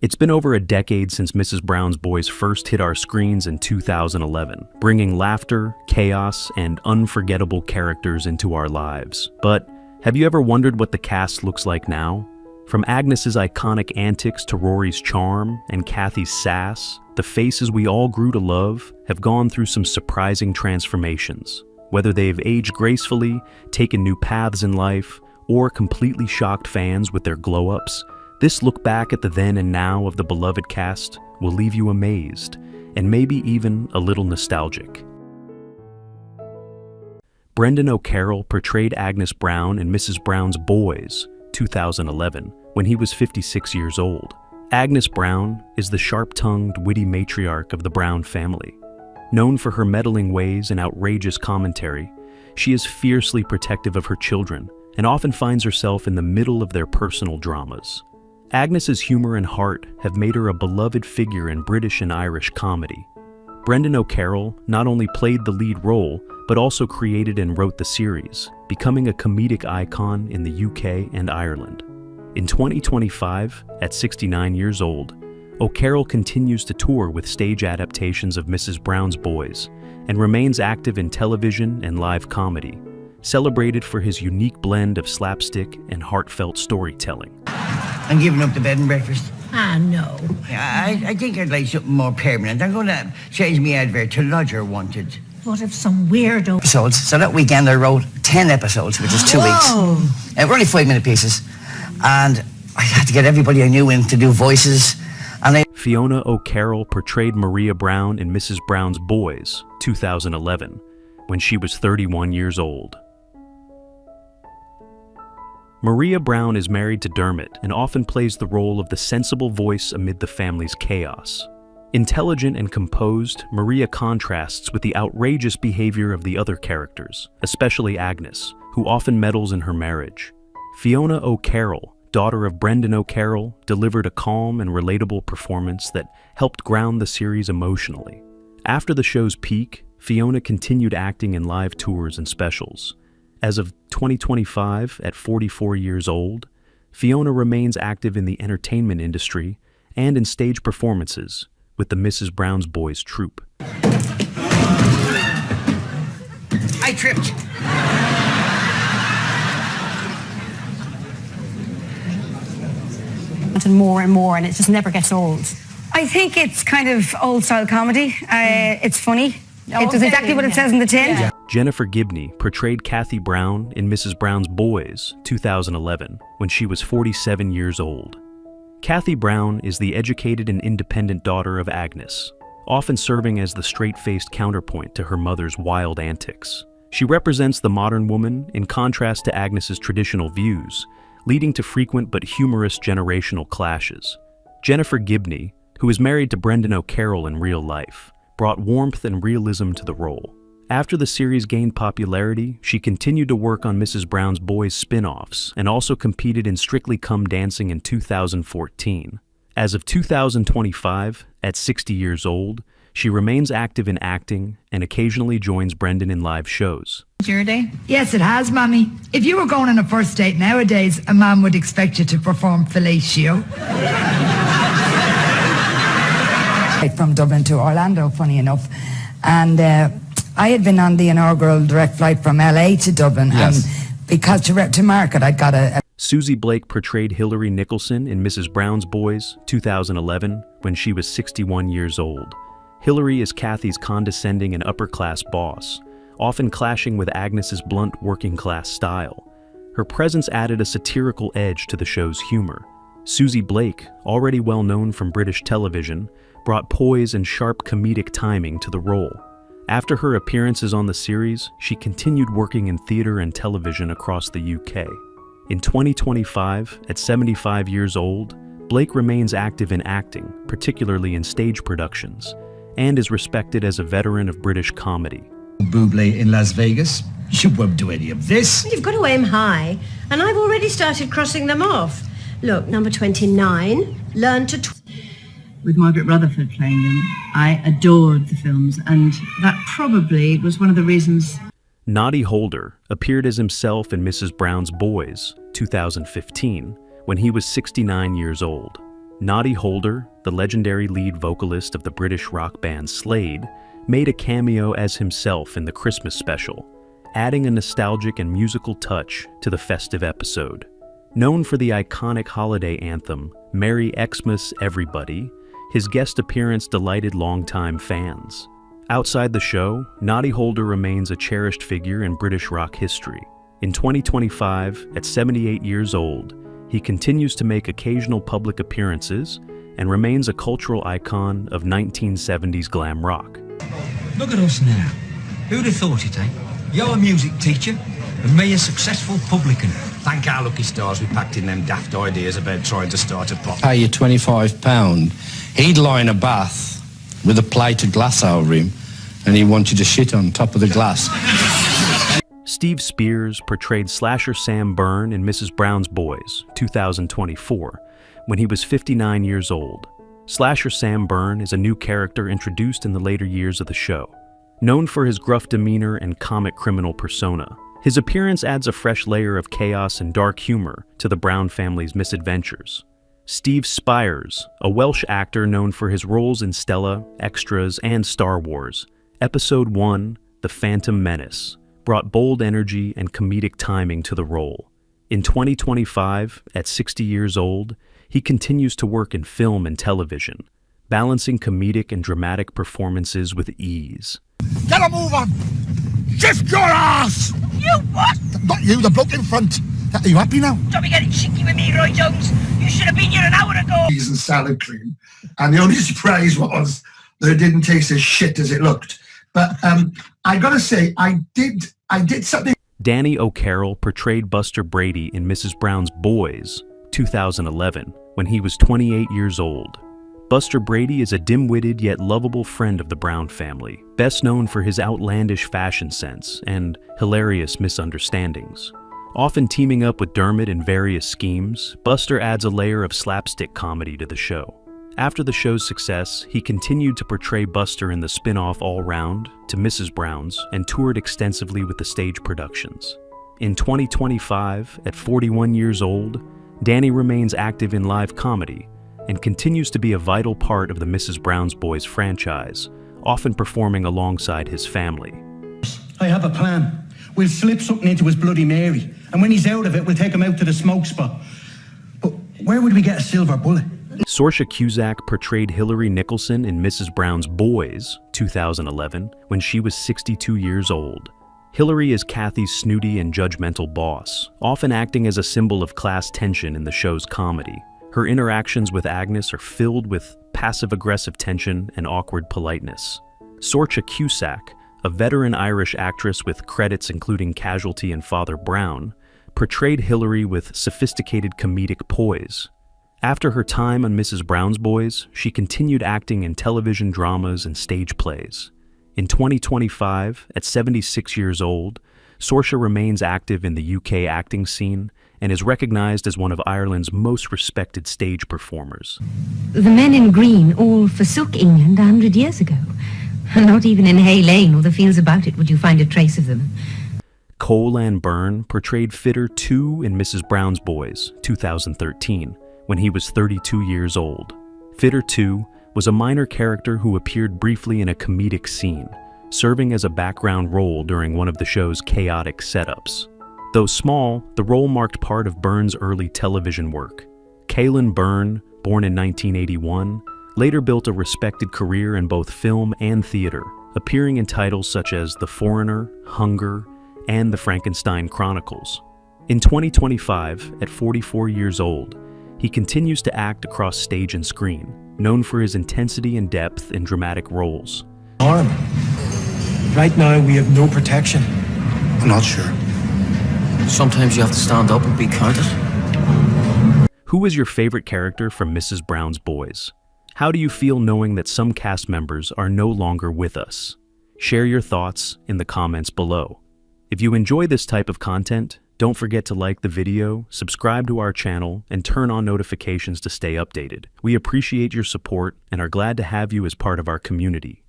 It's been over a decade since Mrs. Brown's Boys first hit our screens in 2011, bringing laughter, chaos, and unforgettable characters into our lives. But have you ever wondered what the cast looks like now? From Agnes's iconic antics to Rory's charm and Kathy's sass, the faces we all grew to love have gone through some surprising transformations. Whether they've aged gracefully, taken new paths in life, or completely shocked fans with their glow-ups, this look back at the then and now of the beloved cast will leave you amazed, and maybe even a little nostalgic. Brendan O'Carroll portrayed Agnes Brown in Mrs. Brown's Boys, 2011, when he was 56 years old. Agnes Brown is the sharp-tongued, witty matriarch of the Brown family. Known for her meddling ways and outrageous commentary, she is fiercely protective of her children and often finds herself in the middle of their personal dramas. Agnes's humor and heart have made her a beloved figure in British and Irish comedy. Brendan O'Carroll not only played the lead role, but also created and wrote the series, becoming a comedic icon in the UK and Ireland. In 2025, at 69 years old, O'Carroll continues to tour with stage adaptations of Mrs. Brown's Boys and remains active in television and live comedy, celebrated for his unique blend of slapstick and heartfelt storytelling. I'm giving up the bed and breakfast. Ah, no. I think I'd like something more permanent. I'm going to change my advert to Lodger Wanted. What if some weirdo... Episodes. So that weekend I wrote 10 episodes, which is 2 weeks. We're only 5-minute pieces. And I had to get everybody I knew in to do voices. And Fiona O Carol portrayed Maria Brown in Mrs. Brown's Boys, 2011, when she was 31 years old. Maria Brown is married to Dermot and often plays the role of the sensible voice amid the family's chaos. Intelligent and composed, Maria contrasts with the outrageous behavior of the other characters, especially Agnes, who often meddles in her marriage. Fiona O Carol, daughter of Brendan O'Carroll, delivered a calm and relatable performance that helped ground the series emotionally. After the show's peak, Fiona continued acting in live tours and specials. As of 2025, at 44 years old, Fiona remains active in the entertainment industry and in stage performances with the Mrs. Brown's Boys troupe. I tripped. And more, and it just never gets old. I think it's kind of old-style comedy. It's funny. It does exactly what it says in the tin. Yeah. Jennifer Gibney portrayed Kathy Brown in Mrs. Brown's Boys, 2011, when she was 47 years old. Kathy Brown is the educated and independent daughter of Agnes, often serving as the straight-faced counterpoint to her mother's wild antics. She represents the modern woman in contrast to Agnes's traditional views, leading to frequent but humorous generational clashes. Jennifer Gibney, who is married to Brendan O'Carroll in real life, brought warmth and realism to the role. After the series gained popularity, she continued to work on Mrs. Brown's Boys spin-offs and also competed in Strictly Come Dancing in 2014. As of 2025, at 60 years old, she remains active in acting and occasionally joins Brendan in live shows. Your day? Yes, it has, Mammy. If you were going on a first date nowadays, a man would expect you to perform fellatio. From Dublin to Orlando, funny enough. And I had been on the inaugural direct flight from LA to Dublin. Yes. And because to market, I'd got a... Susie Blake portrayed Hilary Nicholson in Mrs. Brown's Boys, 2011, when she was 61 years old. Hilary is Kathy's condescending and upper-class boss, often clashing with Agnes's blunt working-class style. Her presence added a satirical edge to the show's humor. Susie Blake, already well known from British television, brought poise and sharp comedic timing to the role. After her appearances on the series, she continued working in theater and television across the UK. In 2025, at 75 years old, Blake remains active in acting, particularly in stage productions, and is respected as a veteran of British comedy. Bublé in Las Vegas. You won't do any of this. You've got to aim high, and I've already started crossing them off. Look, number 29, learn to... With Margaret Rutherford playing them, I adored the films, and that probably was one of the reasons... Noddy Holder appeared as himself in Mrs. Brown's Boys, 2015, when he was 69 years old. Noddy Holder, the legendary lead vocalist of the British rock band Slade, made a cameo as himself in the Christmas special, adding a nostalgic and musical touch to the festive episode. Known for the iconic holiday anthem, Merry Xmas Everybody, his guest appearance delighted longtime fans. Outside the show, Noddy Holder remains a cherished figure in British rock history. In 2025, at 78 years old, he continues to make occasional public appearances and remains a cultural icon of 1970s glam rock. Look at us now. Who'd have thought it, eh? You're a music teacher, and me a successful publican. Thank our lucky stars we packed in them daft ideas about trying to start a pop. Pay you £25. He'd lie in a bath with a plate of glass over him, and he wanted to shit on top of the glass. Steve Spears portrayed Slasher Sam Byrne in Mrs. Brown's Boys, 2024, when he was 59 years old. Slasher Sam Byrne is a new character introduced in the later years of the show. Known for his gruff demeanor and comic criminal persona, his appearance adds a fresh layer of chaos and dark humor to the Brown family's misadventures. Steve Spires, a Welsh actor known for his roles in Stella, Extras, and Star Wars, Episode 1, The Phantom Menace, brought bold energy and comedic timing to the role. In 2025, at 60 years old, he continues to work in film and television, balancing comedic and dramatic performances with ease. Get a move on! Shift your ass! You what? Not you, the bloke in front. Are you happy now? Don't be getting cheeky with me, Roy Jones. You should have been here an hour ago. Cheese and salad cream. And the only surprise was that it didn't taste as shit as it looked. But I gotta say, I did something. Fiona O Carol portrayed Buster Brady in Mrs. Brown's Boys, 2011, when he was 28 years old. Buster Brady is a dim-witted yet lovable friend of the Brown family, best known for his outlandish fashion sense and hilarious misunderstandings. Often teaming up with Dermot in various schemes, Buster adds a layer of slapstick comedy to the show. After the show's success, he continued to portray Buster in the spin-off All Round to Mrs. Brown's and toured extensively with the stage productions. In 2025, at 41 years old, Danny remains active in live comedy and continues to be a vital part of the Mrs. Brown's Boys franchise, often performing alongside his family. I have a plan. We'll slip something into his Bloody Mary, and when he's out of it, we'll take him out to the smoke spot. But where would we get a silver bullet? Sorche Cusack portrayed Hillary Nicholson in Mrs. Brown's Boys, 2011, when she was 62 years old. Hillary is Kathy's snooty and judgmental boss, often acting as a symbol of class tension in the show's comedy. Her interactions with Agnes are filled with passive-aggressive tension and awkward politeness. Sorche Cusack, a veteran Irish actress with credits including Casualty and Father Brown, portrayed Hillary with sophisticated comedic poise. After her time on Mrs. Brown's Boys, she continued acting in television dramas and stage plays. In 2025, at 76 years old, Sorche remains active in the UK acting scene and is recognized as one of Ireland's most respected stage performers. The men in green all forsook England 100 years ago. And not even in Hay Lane or the fields about it would you find a trace of them. Kalin Burn portrayed Fitter 2 in Mrs. Brown's Boys, 2013, when he was 32 years old. Fitter 2 was a minor character who appeared briefly in a comedic scene, serving as a background role during one of the show's chaotic setups. Though small, the role marked part of Byrne's early television work. Kalin Burn, born in 1981, later built a respected career in both film and theater, appearing in titles such as The Foreigner, Hunger, and The Frankenstein Chronicles. In 2025, at 44 years old, he continues to act across stage and screen, known for his intensity and depth in dramatic roles. Harm. Right now, we have no protection. I'm not sure. Sometimes you have to stand up and be counted. Who was your favorite character from Mrs. Brown's Boys? How do you feel knowing that some cast members are no longer with us? Share your thoughts in the comments below. If you enjoy this type of content, don't forget to like the video, subscribe to our channel, and turn on notifications to stay updated. We appreciate your support and are glad to have you as part of our community.